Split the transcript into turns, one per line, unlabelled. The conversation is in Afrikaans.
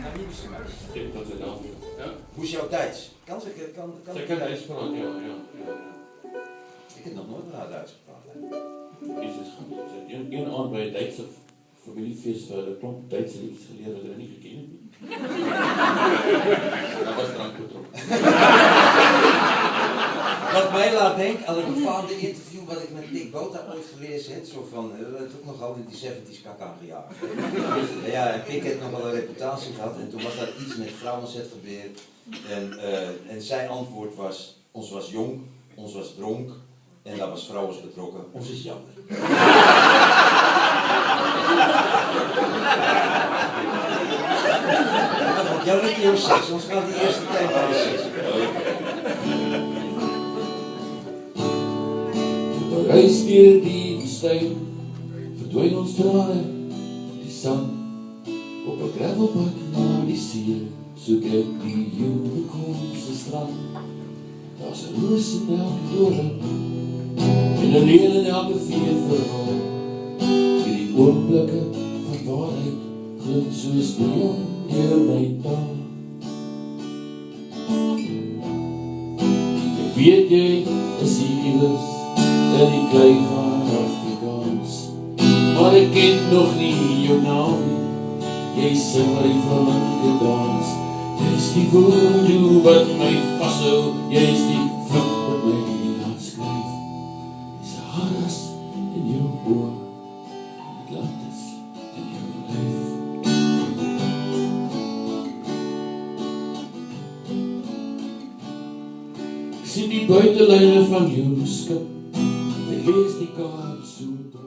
Namibische meisje.
Ik denk dat ze dan. Ja?
Hoe is jouw Duits? Kan ze
Zij kan Duits praten, ja.
Ik heb nog nooit met haar Duits gepraat.
Een avond bij een Duitse familiefeest waar de klomp Duitse liedjes geleerd wat er niet gekend heb. Dat was drank betrokken.
Wat mij laat denken aan een bepaald interview wat ik met Dick Bota ooit gelezen heb, zo van, dat is ook nog altijd die 70's kak aangejaagd. Ja, en Pik heeft nog wel een reputatie gehad en toen was daar iets met vrouwenzet gebeurd. En zijn antwoord was, ons was jong, ons was dronk en daar was vrouwens betrokken, ons is jammer. Jouw regio 6, ons gaat die eerste tijd bij de 6.
Reis weer die woestijn, verdwijn ons tranen, die zand. Op een gravelpad naar die zee, zoek ik die unicornse strand. Daar's een roos in elke dorp, en een leer in elke veerverhaal. Die oorblikken van waarheid, glint soos neon deur my taal. Ek weet jy is iewers in die klei van Afrikaans, maar ek ken nog nie jou naam nie. Jy sing my verlange dans, jy is die voodoo wat my vashou, jy is die vlug wat my laat skryf. Jy is haras in jou oor, en Atlantis in jou lyf. Ek sien die buitenlijne van jou skip, ek lees die kaart so draai.